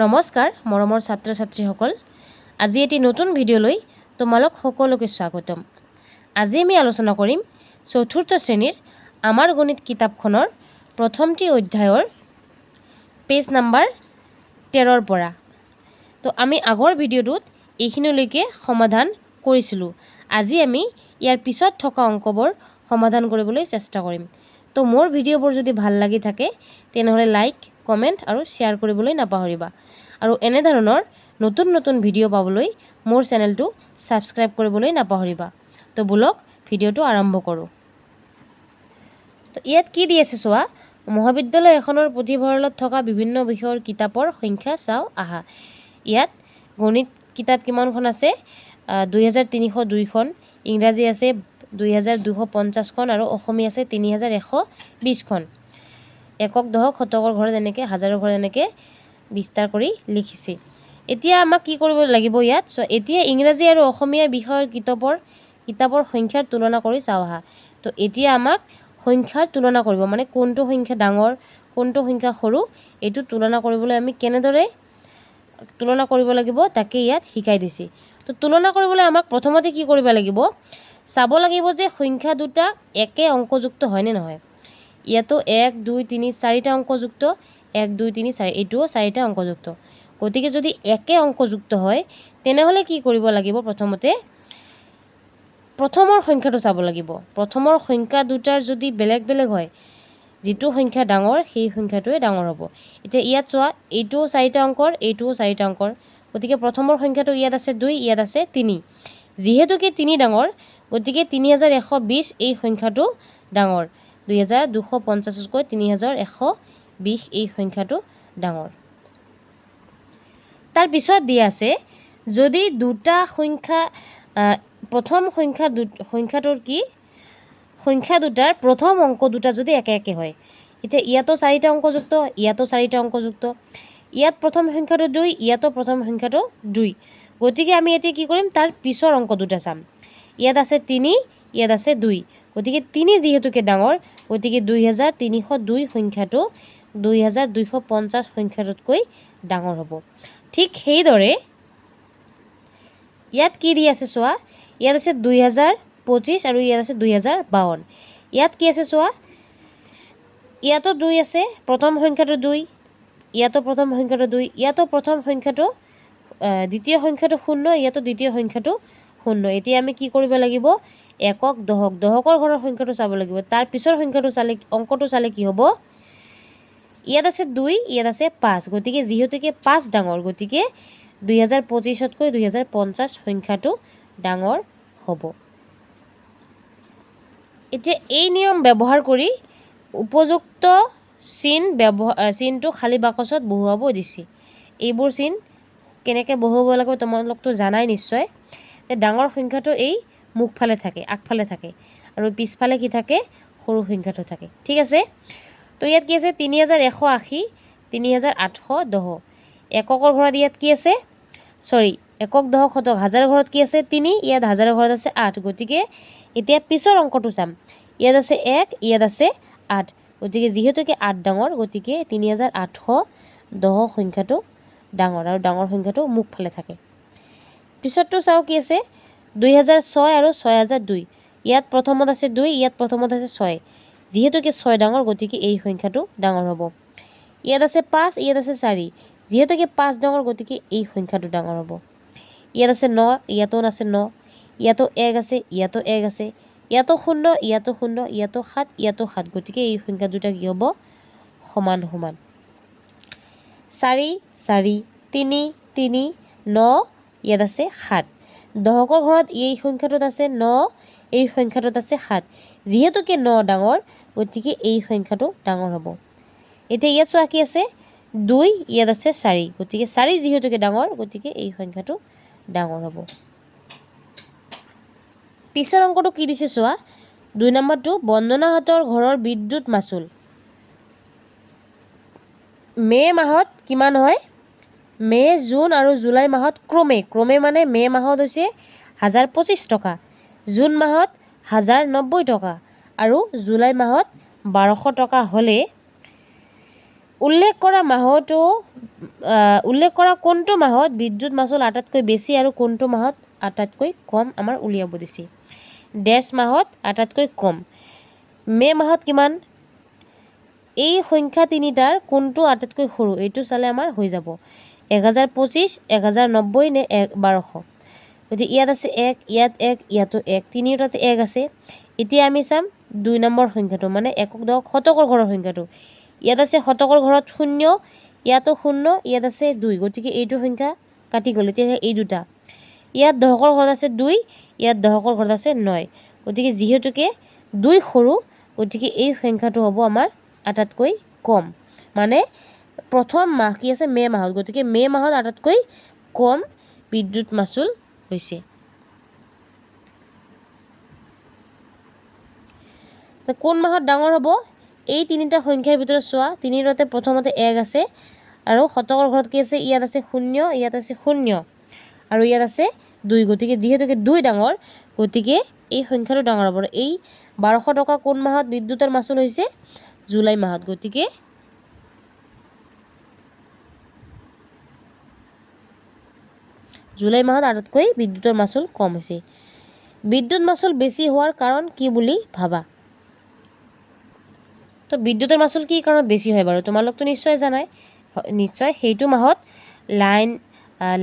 নমস্কাৰ মৰমৰ ছাত্ৰ ছাত্ৰীসকল, আজি এটি নতুন ভিডিঅ'লৈ তোমালোক সকলোকে স্বাগতম। আজি আমি আলোচনা কৰিম চতুৰ্থ শ্ৰেণীৰ আমাৰ গণিত কিতাপখনৰ প্ৰথমটি অধ্যায়ৰ পেজ নাম্বাৰ 13ৰ পৰা। তো আমি আগৰ ভিডিঅ'টোত এইখিনিলৈকে সমাধান কৰিছিলোঁ। আজি আমি ইয়াৰ পিছত থকা অংকবোৰ সমাধান কৰিবলৈ চেষ্টা কৰিম। তো মোৰ ভিডিঅ'বোৰ যদি ভাল লাগি থাকে তেনেহ'লে লাইক, কমেণ্ট আৰু শ্বেয়াৰ কৰিবলৈ নাপাহৰিবা। আৰু এনেধৰণৰ নতুন নতুন ভিডিঅ' পাবলৈ মোৰ চেনেলটো ছাবস্ক্ৰাইব কৰিবলৈ নাপাহৰিবা। তো বলক ভিডিঅ'টো আৰম্ভ কৰোঁ। তো ইয়াত কি দি আছে চোৱা, মহাবিদ্যালয় এখনৰ পুথিভঁৰালত থকা বিভিন্ন বিষয়ৰ কিতাপৰ সংখ্যা চাওঁ আহা। ইয়াত গণিত কিতাপ কিমানখন আছে? 2302খন, ইংৰাজী আছে 2250খন আৰু অসমীয়া আছে 3120খন। একক, দশক, শতকৰ ঘৰত এনেকৈ, হাজাৰৰ ঘৰত এনেকৈ বিস্তাৰ কৰি লিখিছে। এতিয়া আমাক কি কৰিব লাগিব ইয়াত? এতিয়া ইংৰাজী আৰু অসমীয়া বিষয়ৰ কিতাপৰ সংখ্যাৰ তুলনা কৰি চাওঁ আহা। তো এতিয়া আমাক সংখ্যাৰ তুলনা কৰিব, মানে কোনটো সংখ্যা ডাঙৰ কোনটো সংখ্যা সৰু এইটো তুলনা কৰিবলৈ আমি কেনেদৰে তুলনা কৰিব লাগিব তাকে ইয়াত শিকাই দিছে। তো তুলনা কৰিবলৈ আমাক প্ৰথমতে কি কৰিব লাগিব? চাব লাগিব যে সংখ্যা দুটা একে অংকযুক্ত হয়নে নহয়। ইয়াতো 1, 2, 3, 4টা অংকযুক্ত, 1, 2, 3, 4 এইটোও 4টা অংকযুক্ত। গতিকে যদি একে অংকযুক্ত হয় তেনেহ'লে কি কৰিব লাগিব? প্ৰথমতে প্ৰথমৰ সংখ্যাটো চাব লাগিব। প্ৰথমৰ সংখ্যা দুটাৰ যদি বেলেগ বেলেগ হয়, যিটো সংখ্যা ডাঙৰ সেই সংখ্যাটোৱে ডাঙৰ হ'ব। এতিয়া ইয়াত চোৱা, এইটোও 4টা অংকৰ, এইটোও 4টা অংকৰ। গতিকে প্ৰথমৰ সংখ্যাটো ইয়াত আছে 2, ইয়াত আছে 3। যিহেতুকে 3 ডাঙৰ, গতিকে 3120 এই সংখ্যাটো ডাঙৰ। 2250তকৈ 3120 এই সংখ্যাটো ডাঙৰ। তাৰপিছত দিয়া আছে, যদি দুটা সংখ্যা প্ৰথম সংখ্যাটোৰ কি সংখ্যা দুটাৰ প্ৰথম অংক দুটা যদি একে একে হয়। এতিয়া ইয়াতো 4টা অংকযুক্ত, ইয়াতো 4টা অংকযুক্ত। ইয়াত প্ৰথম সংখ্যাটো 2, ইয়াতো প্ৰথম সংখ্যাটো 2। গতিকে আমি এতিয়া কি কৰিম? তাৰ পিছৰ অংক দুটা চাম। ইয়াত আছে 3, ইয়াত আছে 2। গতিকে 3 যিহেতুকে ডাঙৰ, গতিকে 2302 সংখ্যাটো 2250 সংখ্যাটোতকৈ ডাঙৰ হ'ব। ঠিক সেইদৰে ইয়াত কি দি আছে চোৱা, ইয়াত আছে 2025 আৰু ইয়াত আছে 2052। ইয়াত কি আছে চোৱা, ইয়াতো 2 আছে, প্ৰথম সংখ্যাটো 2, ইয়াতো প্ৰথম সংখ্যাটো 2, ইয়াতো প্ৰথম সংখ্যাটো দ্বিতীয় সংখ্যাটো 0, ইয়াতো দ্বিতীয় সংখ্যাটো 0। এতিয়া আমি কি কৰিব লাগিব? একক, দশক, দশকৰ ঘৰৰ সংখ্যাটো চাব লাগিব। তাৰ পিছৰ সংখ্যাটো চালে, অংকটো চালে কি হ'ব? ইয়াত আছে 2, ইয়াত আছে 5। গতিকে যিহেতুকে 5 ডাঙৰ, গতিকে 2025তকৈ 2050 সংখ্যাটো ডাঙৰ হ'ব। এতিয়া এই নিয়ম ব্যৱহাৰ কৰি উপযুক্ত চিনটো খালী বাকচত বহুৱাব দিছে। এইবোৰ চিন কেনেকৈ বহুৱাব লাগিব তোমালোকতো জানাই নিশ্চয়। ডাঙৰ সংখ্যাটো এই মুখফালে থাকে, আগফালে থাকে, আৰু পিছফালে কি থাকে? সৰু সংখ্যাটো থাকে। ঠিক আছে। তো ইয়াত কি আছে? 3180, 3810। এককৰ ঘৰত ইয়াত কি আছে? একক, দশক, শতক, হাজাৰ ঘৰত কি আছে? 3, ইয়াত হাজাৰৰ ঘৰত আছে 8। গতিকে এতিয়া পিছৰ অংকটো চাম। ইয়াত আছে 1, ইয়াত আছে 8। গতিকে যিহেতুকে 8 ডাঙৰ, গতিকে 3810 সংখ্যাটো ডাঙৰ, আৰু ডাঙৰ সংখ্যাটো মুখফালে থাকে। পিছৰটো চাওঁ কি আছে? 2006 আৰু 6002। ইয়াত প্ৰথমত আছে 2, ইয়াত প্ৰথমত আছে 6। যিহেতুকে 6 ডাঙৰ, গতিকে এই সংখ্যাটো ডাঙৰ হ'ব। ইয়াত আছে 5, ইয়াত আছে 4। যিহেতুকে 5 ডাঙৰ, গতিকে এই সংখ্যাটো ডাঙৰ হ'ব। ইয়াত আছে 9, ইয়াতো আছে 9। ইয়াতো 1 আছে, ইয়াতো 1 আছে। ইয়াতো 0, ইয়াতো 0, ইয়াতো 7, ইয়াতো 7। গতিকে এই সংখ্যা দুটা কি হ'ব? সমান সমান। 4, 4, 3, 3, 9, ইয়াত আছে 7। দশকৰ ঘৰত এই সংখ্যাটোত আছে 9, এই সংখ্যাটোত আছে 7। যিহেতুকে 9 ডাঙৰ, গতিকে এই সংখ্যাটো ডাঙৰ হ'ব। এতিয়া ইয়াত চোৱা কি আছে? 2, ইয়াত আছে 4। গতিকে 4 যিহেতুকে ডাঙৰ, গতিকে এই সংখ্যাটো ডাঙৰ হ'ব। পিছৰ অংকটো কি দিছে চোৱা, 2 নম্বৰটো, বন্দনাহঁতৰ ঘৰৰ বিদ্যুৎ মাচুল মে' মাহত কিমান হয়? মে', জুন আৰু জুলাই মাহত ক্ৰমে মানে মে' মাহত হৈছে 1025 টকা, জুন মাহত 1090 টকা আৰু জুলাই মাহত 1200 টকা হ'লে উল্লেখ কৰা কোনটো মাহত বিদ্যুৎ মাচুল আটাইতকৈ বেছি আৰু কোনটো মাহত আটাইতকৈ কম আমাৰ উলিয়াব দিছে। ডেছ মাহত আটাইতকৈ কম। মে' মাহত কিমান? এই সংখ্যা তিনিটাৰ কোনটো আটাইতকৈ সৰু এইটো চালে আমাৰ হৈ যাব। 1025, 1090 নে 1200। গতিকে ইয়াত আছে 1, ইয়াত 1, ইয়াতো 1, তিনিওটাতে 1 আছে। এতিয়া আমি চাম 2 নম্বৰ সংখ্যাটো, মানে একক দশক শতকৰ ঘৰৰ সংখ্যাটো। ইয়াত আছে শতকৰ ঘৰত 0, ইয়াতো 0, ইয়াত আছে 2, গতিকে এইটো সংখ্যা কাটি গ'ল। এতিয়া এই দুটা, ইয়াত দশকৰ ঘৰত আছে 2, ইয়াত দশকৰ ঘৰত আছে 9, গতিকে যিহেতুকে 2 সৰু, গতিকে এই সংখ্যাটো হ'ব আমাৰ আটাইতকৈ কম। মানে প্ৰথম মাহ কি আছে? মে' মাহত, গতিকে মে' মাহত আটাইতকৈ কম বিদ্যুৎ মাচুল হৈছে। কোন মাহত ডাঙৰ হ'ব? এই তিনিটা সংখ্যাৰ ভিতৰত চোৱা, তিনিটাতে প্ৰথমতে 1 আছে আৰু শতকৰ ঘৰত কি আছে? ইয়াত আছে 0, ইয়াত আছে 0 আৰু ইয়াত আছে 2, গতিকে যিহেতুকে 2 ডাঙৰ, গতিকে এই সংখ্যাটো ডাঙৰ হ'ব। এই 1200 টকা কোন মাহত বিদ্যুতৰ মাচুল হৈছে? জুলাই মাহত, গতিকে জুলাই মাহত আটাইতকৈ বিদ্যুতৰ মাচুল কম হৈছে। বিদ্যুৎ মাচুল বেছি হোৱাৰ কাৰণ কি বুলি ভাবা? তো বিদ্যুতৰ মাচুল কি কাৰণত বেছি হয় বাৰু? তোমালোকতো নিশ্চয় জানাই। নিশ্চয় সেইটো মাহত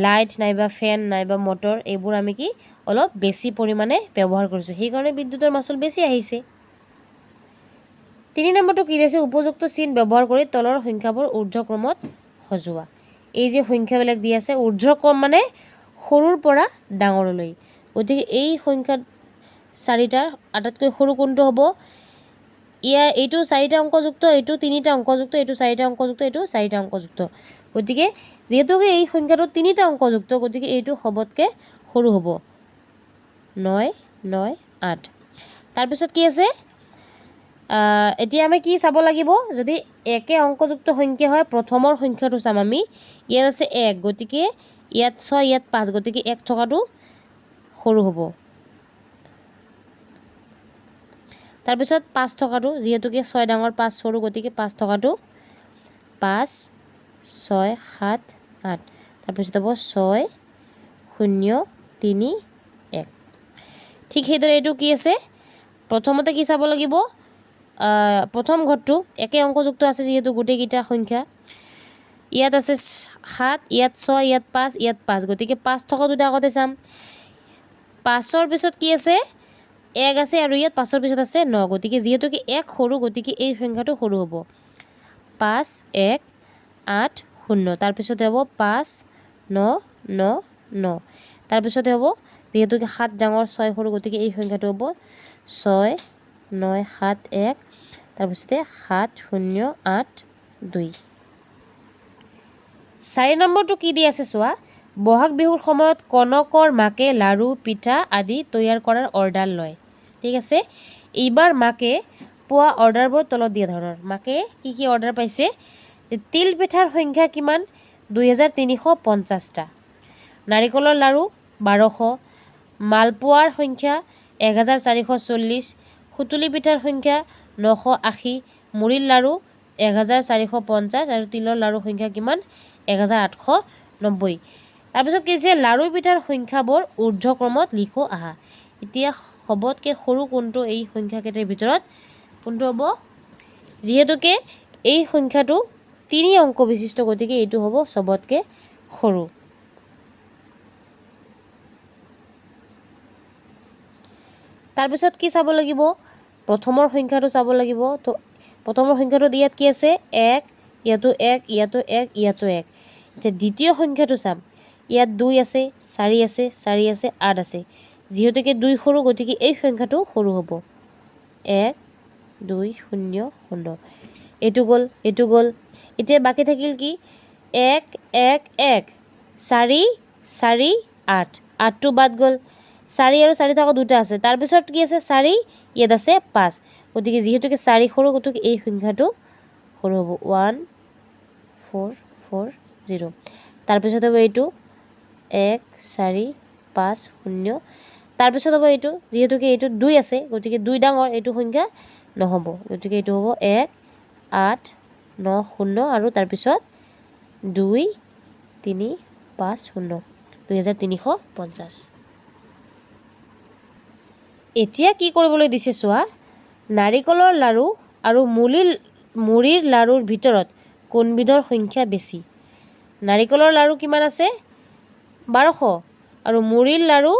লাইট নাইবা ফেন নাইবা মটৰ এইবোৰ আমি কি অলপ বেছি পৰিমাণে ব্যৱহাৰ কৰিছোঁ, সেইকাৰণে বিদ্যুতৰ মাচুল বেছি আহিছে। 3 নম্বৰটো কি দিছে? উপযুক্ত চিন ব্যৱহাৰ কৰি তলৰ সংখ্যাবোৰ ঊৰ্ধ্বক্ৰমত সজোৱা। এই যে সংখ্যাবিলাক দি আছে, ঊৰ্ধ্বক্ৰম মানে সৰুৰ পৰা ডাঙৰলৈ, গতিকে এই সংখ্যা চাৰিটাৰ আটাইতকৈ সৰু কোনটো হ'ব? এইটো 4টা অংকযুক্ত, এইটো 3টা অংকযুক্ত, এইটো 4টা অংকযুক্ত, এইটো 4টা অংকযুক্ত, গতিকে যিহেতুকে এই সংখ্যাটো 3টা অংকযুক্ত, গতিকে এইটো সবতকৈ সৰু হ'ব। 9, 9, 8। তাৰপিছত কি আছে? এতিয়া আমি কি চাব লাগিব? যদি একে অংকযুক্ত সংখ্যা হয়, প্ৰথমৰ সংখ্যাটো চাম আমি। ইয়াত আছে 1, গতিকে ইয়াত 6, ইয়াত 5, গতিকে 1 থকাটো সৰু হ'ব। তাৰপিছত 5 থকাটো, যিহেতুকে 6 ডাঙৰ 5 সৰু, গতিকে 5 থকাটো 5, 6, 7, 8। তাৰপিছত হ'ব 6, 0, 3, 1। ঠিক সেইদৰে এইটো কি আছে? প্ৰথমতে কি চাব লাগিব? প্ৰথম ঘৰটো একে অংকযুক্ত আছে, যিহেতু গোটেইকেইটা সংখ্যা। ইয়াত আছে 7, ইয়াত 6, ইয়াত 5, ইয়াত 5, গতিকে 5 থকা দুটা আগতে চাম। 5ৰ পিছত কি আছে? 1 আছে আৰু ইয়াত 5ৰ পিছত আছে 9, গতিকে যিহেতুকে 1 সৰু, গতিকে এই সংখ্যাটো সৰু হ'ব। 5, 1, 8, 0। তাৰপিছতে হ'ব 5, 9, 9, 9। তাৰপিছতে হ'ব, যিহেতুকে 7 ডাঙৰ 6 সৰু, গতিকে এই সংখ্যাটো হ'ব 6, 9, 7, 1। তাৰপিছতে 7, 0, 8, 2। 4 নম্বৰটো কি দি আছে চোৱা? বহাগ বিহুৰ সময়ত কনকৰ মাকে লাড়ু পিঠা আদি তৈয়াৰ কৰাৰ অৰ্ডাৰ লয়। ঠিক আছে, এইবাৰ মাকে পোৱা অৰ্ডাৰবোৰ তলত দিয়া ধৰণৰ। মাকে কি কি অৰ্ডাৰ পাইছে? তিল পিঠাৰ সংখ্যা কিমান? 2350টা। নাৰিকলৰ লাড়ু 1200, মালপোৱাৰ সংখ্যা 1440, সুতুলি পিঠাৰ সংখ্যা 980, মুড়িৰ লাড়ু 1450 আৰু তিলৰ লাড়ুৰ সংখ্যা কিমান? 1890। তাৰপিছত কি হৈছে? লাড়ু পিঠাৰ সংখ্যাবোৰ ঊৰ্ধ্বক্ৰমত লিখো আহা। এতিয়া সবতকৈ সৰু কোনটো এই সংখ্যাকেইটাৰ ভিতৰত? কোনটো হ'ব? যিহেতুকে এই সংখ্যাটো 3 অংক বিশিষ্ট, গতিকে এইটো হ'ব সবতকৈ সৰু। তাৰপিছত কি চাব লাগিব? প্ৰথমৰ সংখ্যাটো চাব লাগিব। তো প্ৰথমৰ সংখ্যাটোত ইয়াত কি আছে? 1, ইয়াতো 1, ইয়াতো 1, ইয়াতো 1। এতিয়া দ্বিতীয় সংখ্যাটো চাম। ইয়াত 2 আছে, 4 আছে, 4 আছে, 8 আছে। যিহেতুকে 2 সৰু, গতিকে এই সংখ্যাটো সৰু হ'ব। 1, 2, 0, 0। এইটো গ'ল, এইটো গ'ল। এতিয়া বাকী থাকিল কি? 1, 1, 1, 4, 4, 8। 8টো বাদ গ'ল। 4 আৰু 4 থকা দুটা আছে। তাৰপিছত কি আছে? 4, ইয়াত আছে 5, গতিকে যিহেতুকে 4 সৰু, গতিকে এই সংখ্যাটো সৰু হ'ব। 1, 4, 4, 0। তাৰপিছত হ'ব এইটো 1, 4, 5, 0। তাৰপিছত হ'ব এইটো, যিহেতুকে এইটো 2 আছে, গতিকে 2 ডাঙৰ, এইটো সংখ্যা নহ'ব, গতিকে এইটো হ'ব 1, 8, 9 0 আৰু তাৰপিছত 2 3 5 0 2350। এতিয়া কি কৰিবলৈ দিছে চোৱা, নাৰিকলৰ লাড়ু আৰু মুড়িৰ লাড়ুৰ ভিতৰত কোনবিধৰ সংখ্যা বেছি? নাৰিকলৰ লাড়ু কিমান আছে? 1200 আৰু মুড়িৰ লাড়ু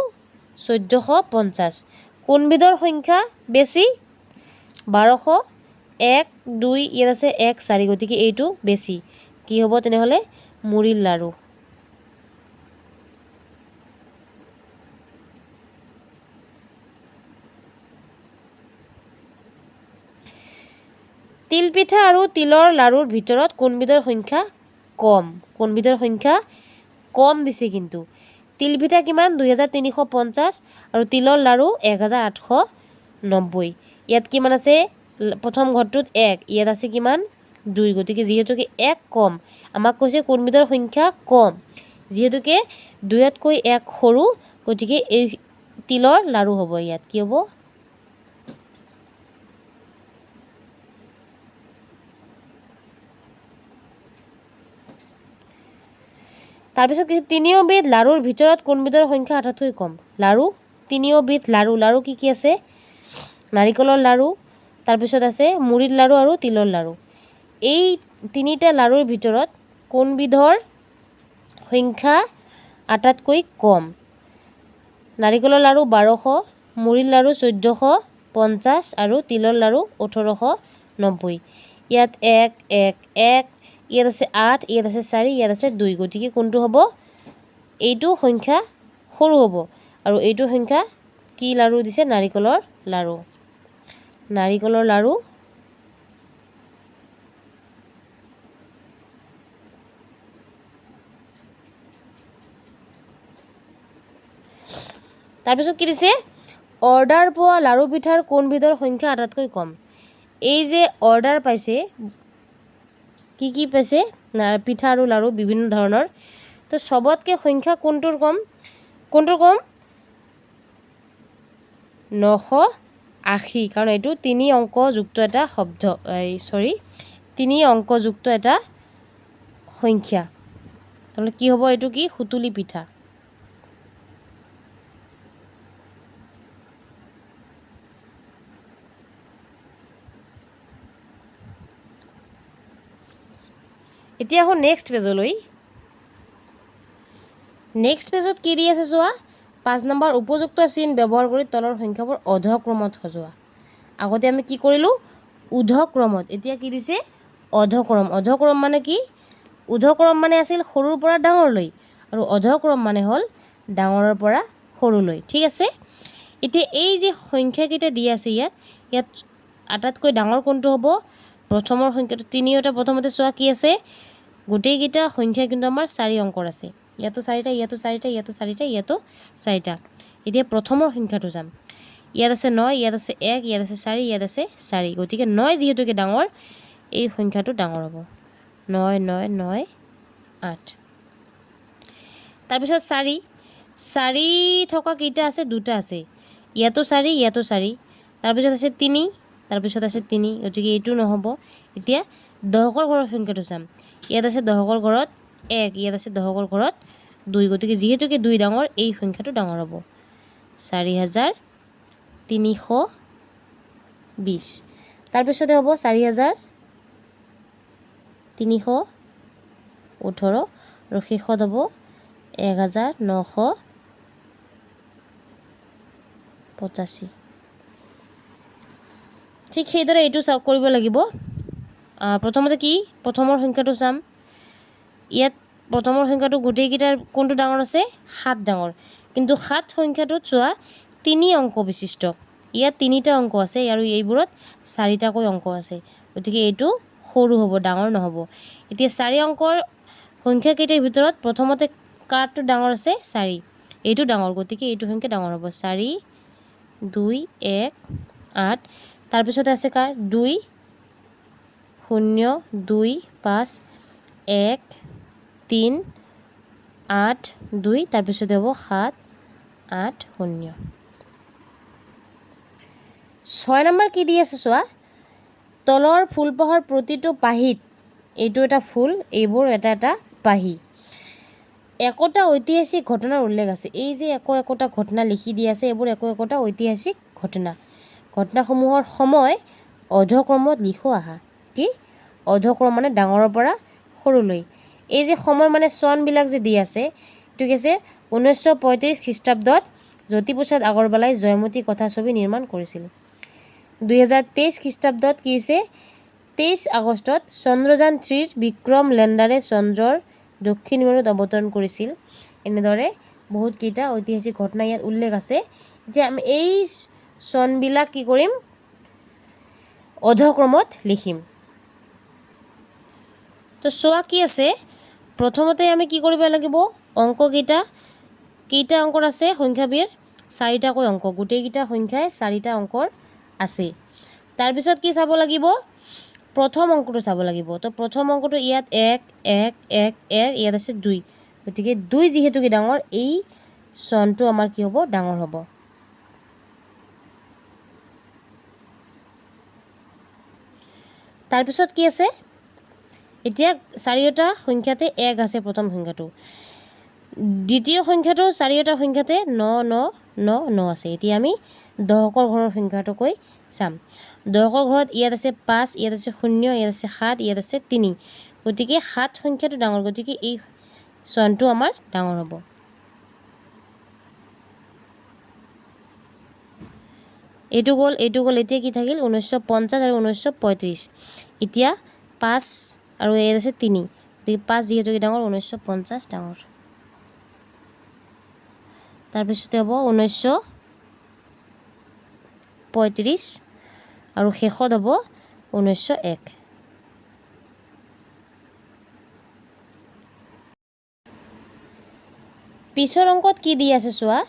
1450। কোনবিধৰ সংখ্যা বেছি? 1200 1 2 ইয়াত আছে 1 4, গতিকে এইটো বেছি। কি হ'ব তেনেহ'লে? মুড়িৰ লাড়ু। তিলপিঠা আৰু তিলৰ লাড়ুৰ ভিতৰত কোনবিধৰ সংখ্যা কম? কোনবিধৰ সংখ্যা কম দিছে কিন্তু। তিলপিঠা কিমান? 2350 আৰু তিলৰ লাড়ু 1890। ইয়াত কিমান আছে? প্ৰথম ঘৰটোত 1, ইয়াত আছে কিমান? 2, গতিকে যিহেতুকে 1 কম, আমাক কৈছে কোনবিধৰ সংখ্যা কম। যিহেতুকে 2তকৈ 1 সৰু, গতিকে এই তিলৰ লাড়ু হ'ব। ইয়াত কি হ'ব? তাৰপিছত তিনিওবিধ লাড়ুৰ ভিতৰত কোনবিধৰ সংখ্যা আটাইতকৈ কম? লাড়ু, তিনিওবিধ লাড়ু কি কি আছে? নাৰিকলৰ লাড়ু, তাৰপিছত আছে মুড়িৰ লাড়ু আৰু তিলৰ লাড়ু। এই তিনিটা লাড়ুৰ ভিতৰত কোনবিধৰ সংখ্যা আটাইতকৈ কম? নাৰিকলৰ লাড়ু 1200, মুড়িৰ লাড়ু 1450 আৰু তিলৰ লাড়ু 1890। ইয়াত 1 1 1, ইয়াত আছে 8, ইয়াত আছে 4, ইয়াত আছে 2, গতিকে কোনটো হ'ব? এইটো সংখ্যা সৰু হ'ব। আৰু এইটো সংখ্যা কি লাড়ু দিছে? নাৰিকলৰ লাড়ু। নাৰিকলৰ লাড়ু তাৰপিছত কি দিছে? অৰ্ডাৰ পোৱা লাড়ু পিঠাৰ কোনবিধৰ সংখ্যা আটাইতকৈ কম? এই যে অৰ্ডাৰ পাইছে, কি পাইছে? পিঠা আৰু লাড়ু বিভিন্ন ধৰণৰ, তো চবতকৈ সংখ্যা কোনটোৰ কম? 980, কাৰণ এইটো 3 অংকযুক্ত এটা শব্দ, 3 অংকযুক্ত এটা সংখ্যা। তাৰমানে কি হ'ব? এইটো কি? সুতুলি পিঠা। এতিয়া আহোঁ নেক্সট পেজলৈ। নেক্সট পেজত কি দি আছে চোৱা, 5 নম্বৰ, উপযুক্ত চিন ব্যৱহাৰ কৰি তলৰ সংখ্যাবোৰ অধক্ৰমত সজোৱা। আগতে আমি কি কৰিলোঁ? ঊৰ্ধ্বক্ৰমত। এতিয়া কি দিছে? অধক্ৰম। অধক্ৰম মানে কি? ঊৰ্ধ্বক্ৰম মানে আছিল সৰুৰ পৰা ডাঙৰলৈ, আৰু অধক্ৰম মানে হ'ল ডাঙৰৰ পৰা সৰুলৈ। ঠিক আছে? এতিয়া এই যে সংখ্যাকেইটা দি আছে ইয়াত আটাইতকৈ ডাঙৰ কোনটো হ'ব? প্ৰথমৰ সংখ্যাটো 3টা। প্ৰথমতে চোৱা কি আছে? গোটেইকেইটা সংখ্যা কিন্তু আমাৰ 4 অংকৰ আছে। ইয়াতো 4টা, ইয়াতো 4টা, ইয়াতো 4টা, ইয়াতো 4টা। এতিয়া প্ৰথমৰ সংখ্যাটো যাম। ইয়াত আছে 9, ইয়াত আছে 1, ইয়াত আছে 4, ইয়াত আছে 4, গতিকে 9 যিহেতুকে ডাঙৰ, এই সংখ্যাটো ডাঙৰ হ'ব। 9 9 9 8। তাৰপিছত 4 থকা কেইটা আছে? 2টা আছে। ইয়াতো 4, ইয়াতো 4, তাৰপিছত আছে 3, তাৰপিছত আছে 3, গতিকে এইটো নহ'ব। এতিয়া দশকৰ ঘৰৰ সংখ্যাটো চাম। ইয়াত আছে দশকৰ ঘৰত 1, ইয়াত আছে দশকৰ ঘৰত 2, গতিকে যিহেতুকে 2 ডাঙৰ, এই সংখ্যাটো ডাঙৰ হ'ব। 4320। তাৰপিছতে হ'ব 4318, আৰু শেষত হ'ব 1985। ঠিক সেইদৰে এইটো কৰিব লাগিব। প্ৰথমতে কি? প্ৰথমৰ সংখ্যাটো চাম। ইয়াত প্ৰথমৰ সংখ্যাটো গোটেইকেইটাৰ কোনটো ডাঙৰ আছে? 7 ডাঙৰ। কিন্তু 7 সংখ্যাটোত চোৱা 3 অংক বিশিষ্ট। ইয়াত 3টা অংক আছে আৰু এইবোৰত 4টাকৈ অংক আছে, গতিকে এইটো সৰু হ'ব, ডাঙৰ নহ'ব। এতিয়া 4 অংকৰ সংখ্যাকেইটাৰ ভিতৰত প্ৰথমতে কাৰটো ডাঙৰ আছে? 4, এইটো ডাঙৰ, গতিকে এইটো সংখ্যা ডাঙৰ হ'ব। 4 2 1 8, তাৰপিছতে আছে কাৰ? 2 0 2 5 1 3 8 2, তাৰপিছতে হ'ব 7 8 0। 6 নম্বৰ কি দি আছে চোৱা, তলৰ ফুলপাহৰ প্ৰতিটো পাহিত এইটো এটা ফুল, এইবোৰ এটা এটা পাহি। একোটা ঐতিহাসিক ঘটনাৰ উল্লেখ আছে। এই যে একোটা ঘটনা লিখি দি আছে, এইবোৰ একোটা ঐতিহাসিক ঘটনা। ঘটনাসমূহৰ সময় অৰ্ধক্ৰমত লিখো আহা। কি অৰ্ধক্ৰম মানে ডাঙৰৰ পৰা সৰুলৈ। এই যে সময় মানে চনবিলাক যে দি আছে, এইটো কি আছে 1935 খ্ৰীষ্টাব্দত জ্যোতিপ্ৰসাদ আগৰৱালাই জয়মতী কথাছবি নিৰ্মাণ কৰিছিল। 2023 খ্ৰীষ্টাব্দত কি হৈছে 23 আগষ্টত চন্দ্ৰযান 3ৰ বিক্ৰম লেণ্ডাৰে চন্দ্ৰৰ দক্ষিণ মেৰুত অৱতৰণ কৰিছিল। এনেদৰে বহুতকেইটা ঐতিহাসিক ঘটনা ইয়াত উল্লেখ আছে। এতিয়া আমি এই চনবিলাক কি কৰিম, অৰ্ধক্ৰমত লিখিম। তো চোৱা কি আছে, প্ৰথমতে আমি কি কৰিব লাগিব, অংককেইটা কেইটা অংকৰ আছে, সংখ্যাবিৰ 4টাকৈ অংক, গোটেইকেইটা সংখ্যাই 4টা অংকৰ আছে। তাৰপিছত কি চাব লাগিব, প্ৰথম অংকটো চাব লাগিব। তো প্ৰথম অংকটো ইয়াত 1 1 1 1, ইয়াত আছে 2, গতিকে 2 যিহেতুকে ডাঙৰ, এই চনটো আমাৰ কি হ'ব, ডাঙৰ হ'ব। তাৰপিছত কি আছে, এতিয়া 4টা সংখ্যাতে 1 আছে প্ৰথম সংখ্যাটো, দ্বিতীয় সংখ্যাটো 4টা সংখ্যাতে 9 9 9 9 আছে। এতিয়া আমি দশকৰ ঘৰৰ সংখ্যাটোকৈ চাম। দশকৰ ঘৰত ইয়াত আছে 5, ইয়াত আছে 0, ইয়াত আছে 7, ইয়াত আছে 3, গতিকে 7 সংখ্যাটো ডাঙৰ, গতিকে এই চনটো আমাৰ ডাঙৰ হ'ব। এইটো গ'ল, এতিয়া কি থাকিল 1950 আৰু 1935। এতিয়া 5 আৰু ইয়াত আছে 3, গতিকে 5 যিহেতুকে ডাঙৰ, 1950 ডাঙৰ। তাৰপিছতে হ'ব 1935 আৰু শেষত হ'ব 1901। পিছৰ অংকত কি দি আছে চোৱা,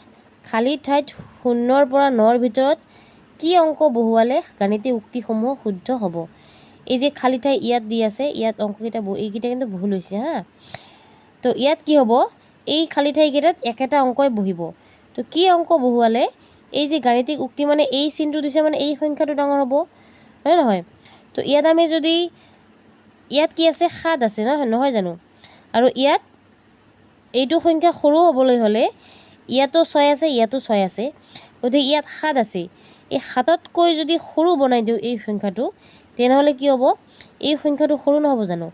খালী ঠাইত 0ৰ পৰা 9ৰ ভিতৰত কি অংক বহুৱালে গাণিতিক উক্তিসমূহ শুদ্ধ হ'ব। এই যে খালী ঠাই ইয়াত দি আছে, ইয়াত অংককেইটা এইকেইটা কিন্তু ভুল হৈছে হা। তো ইয়াত কি হ'ব, এই খালী ঠাইকেইটাত একেটা অংকই বহিব। তো কি অংক বহুৱালে, এই যে গাণিতিক উক্তি মানে এই চিনটো দিছে মানে এই সংখ্যাটো ডাঙৰ হ'ব, হয় নহয়। তো ইয়াত আমি যদি, ইয়াত কি আছে 7 আছে নহয় জানো, আৰু ইয়াত এইটো সংখ্যা সৰু হ'বলৈ হ'লে ইয়াতো 6 আছে, ইয়াতো 6 আছে, গতিকে ইয়াত 7 আছে, এই 7তকৈ যদি সৰু বনাই দিওঁ এই সংখ্যাটো, তেনেহ'লে কি হ'ব, এই সংখ্যাটো সৰু নহ'ব জানো।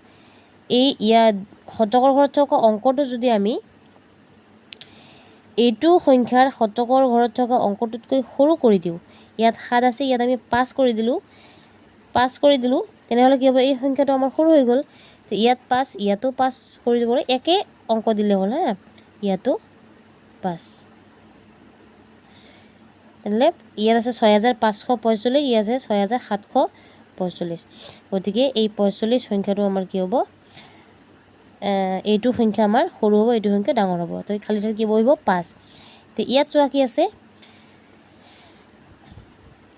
এই ইয়াত শতকৰ ঘৰত থকা অংকটো যদি আমি এইটো সংখ্যাৰ শতকৰ ঘৰত থকা অংকটোতকৈ সৰু কৰি দিওঁ, ইয়াত 7 আছে, ইয়াত আমি 5 কৰি দিলোঁ, তেনেহ'লে কি হ'ব, এই সংখ্যাটো আমাৰ সৰু হৈ গ'ল। তো ইয়াত 5, ইয়াতো 5 কৰি দিব, একে অংক দিলে হ'ল হা, ইয়াতো 5। তেনেহ'লে ইয়াত আছে 6545, ইয়াত আছে 6745, গতিকে এই 45 সংখ্যাটো আমাৰ কি হ'ব, এইটো সংখ্যা আমাৰ সৰু হ'ব, এইটো সংখ্যা ডাঙৰ হ'ব। তো খালী ঠাইত কি বহিব, 5। তো ইয়াত চোৱা কি আছে,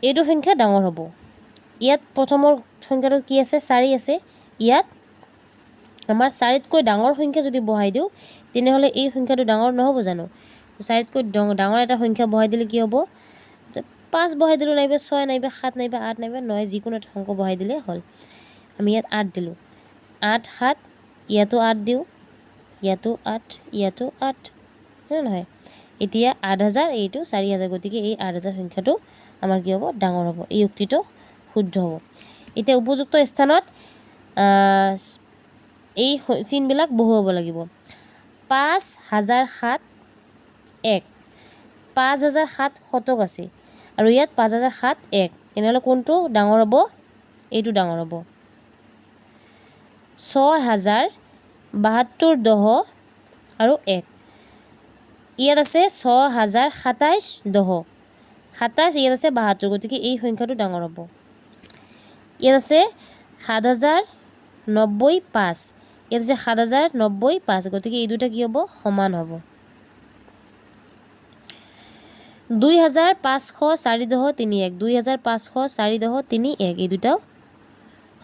এইটো সংখ্যা ডাঙৰ হ'ব। ইয়াত প্ৰথমৰ সংখ্যাটোত কি আছে, 4 আছে, ইয়াত আমাৰ 4তকৈ ডাঙৰ সংখ্যা যদি বহাই দিওঁ, তেনেহ'লে এই সংখ্যাটো ডাঙৰ নহ'ব জানো। 4তকৈ ডাঙৰ এটা সংখ্যা বহাই দিলে কি হ'ব, 5 বহাই দিলোঁ, নাইবা 6, নাইবা 7, নাইবা 8, নাইবা 9, যিকোনো এটা অংক বহাই দিলে হ'ল। আমি ইয়াত 8 দিলোঁ, 8 7, ইয়াতো 8 দিওঁ, ইয়াতো 8, ইয়াতো 8, হয় নহয়। এতিয়া 8000, এইটো 4000, গতিকে এই 8000 সংখ্যাটো আমাৰ কি হ'ব, ডাঙৰ হ'ব, এই উক্তিটো শুদ্ধ হ'ব। এতিয়া উপযুক্ত স্থানত এই চিনবিলাক বহুৱাব লাগিব। 5007 1, 5007 শতক আছে, আৰু ইয়াত 5007 1, তেনেহ'লে কোনটো ডাঙৰ হ'ব, এইটো ডাঙৰ হ'ব। 6072 দহ আৰু 1, ইয়াত আছে 6027 দহ, 27, ইয়াত আছে 72, গতিকে এই সংখ্যাটো ডাঙৰ হ'ব। ইয়াত আছে 7095, ইয়াত আছে 7095, গতিকে এই দুটা কি হ'ব, সমান হ'ব। 2504 দহ 31, 2504 দহ 31, এই দুটাও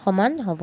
সমান হ'ব।